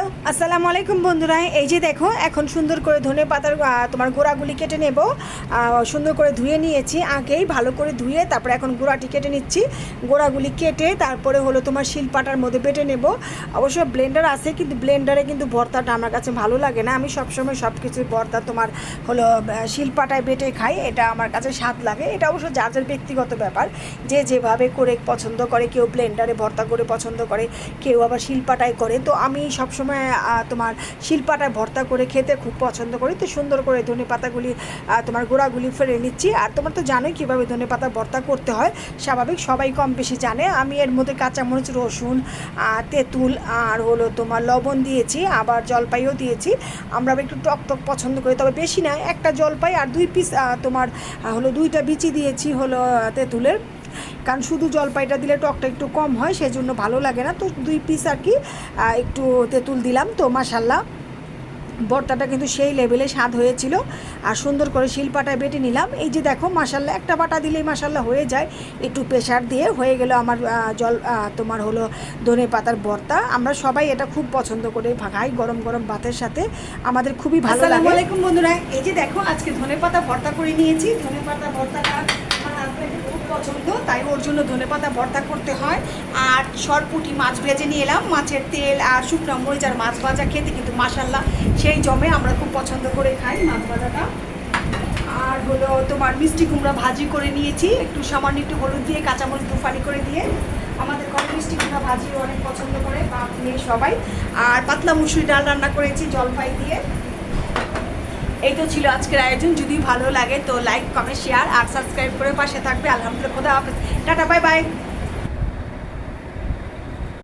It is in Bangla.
আসসালামু আলাইকুম বন্ধুরা, এই যে দেখো এখন সুন্দর করে ধনে পাতার তোমার গোড়াগুলি কেটে নেব। সুন্দর করে ধুয়ে নিয়েছি আগেই, ভালো করে ধুয়ে তারপরে এখন গোড়াটি কেটে নিচ্ছি। গোড়াগুলি কেটে তারপরে হলো তোমার শিলপাটার মধ্যে বেটে নেব। অবশ্য ব্লেন্ডার আছে, কিন্তু ব্লেন্ডারে কিন্তু ভর্তাটা আমার কাছে ভালো লাগে না। আমি সবসময় সব কিছুর ভর্তা তোমার হলো শিলপাটায় বেটে খাই, এটা আমার কাছে স্বাদ লাগে। এটা অবশ্য যার যার ব্যক্তিগত ব্যাপার, যে যেভাবে করে পছন্দ করে। কেউ ব্লেন্ডারে ভর্তা করে পছন্দ করে, কেউ আবার শিলপাটায় করে। তো আমি সবসময় তোমার শিলপাটায় ভর্তা করে খেতে খুব পছন্দ করি। তো সুন্দর করে ধনে পাতাগুলি তোমার গোড়াগুলি ফেলে নিচ্ছি। আর তোমার তো জানোই কীভাবে ধনে পাতা ভর্তা করতে হয়, স্বাভাবিক সবাই কম বেশি জানে। আমি এর মধ্যে কাঁচামরিচ, রসুন, তেঁতুল আর হলো তোমার লবণ দিয়েছি, আবার জলপাইও দিয়েছি। আমরা একটু টক টক পছন্দ করি, তবে বেশি না, একটা জলপাই আর 2 পিস তোমার হলো 2টা বিচি দিয়েছি হলো তেঁতুলের। কারণ শুধু জলপাইটা দিলে টকটা একটু কম হয়, সেজন্য ভালো লাগে না। তো 2 পিস আর কি একটু তেঁতুল দিলাম। তো মাশাল্লাহ ভর্তাটা কিন্তু সেই লেভেলে স্বাদ হয়েছিল। আর সুন্দর করে শিলপাটায় বেটে নিলাম। এই যে দেখো মাশাল্লাহ, একটা বাটা দিলেই মাশাল্লাহ হয়ে যায়। একটু প্রেশার দিয়ে হয়ে গেল আমার তোমার হলো ধনে পাতার ভর্তা। আমরা সবাই এটা খুব পছন্দ করে খাই গরম গরম ভাতের সাথে, আমাদের খুবই ভালো লাগে। আসসালামু আলাইকুম বন্ধুরা, এই যে দেখো আজকে ধনে পাতা ভর্তা করে নিয়েছি। ধনে পাতা ভর্তাটা খুব পছন্দ, তাই ওর জন্য ধনেপাতা ভর্তা করতে হয়। আর সরপুঁটি মাছ ভেজে নিয়ে এলাম, মাছের তেল আর শুকনো মরিচ আর মাছ ভাজা খেতে কিন্তু মাশাল্লাহ সেই জমে। আমরা খুব পছন্দ করে খাই মাছ ভাজাটা। আর হলো তোমার মিষ্টি কুমড়া ভাজি করে নিয়েছি, একটু সামান্য একটু হলুদ দিয়ে, কাঁচামরিচ দুফানি করে দিয়ে। আমাদের ঘরে মিষ্টি কুমড়া ভাজিও অনেক পছন্দ করে বাপ মেয়ে সবাই। আর পাতলা মুসুরি ডাল রান্না করেছি জলপাই দিয়ে। এই তো ছিল আজকের আয়োজন। যদি ভালো লাগে তো লাইক, কমেন্ট, শেয়ার আর সাবস্ক্রাইব করে পাশে থাকবে। আলহামদুলিল্লাহ, খোদা হাফেজ, টাটা, বাই বাই।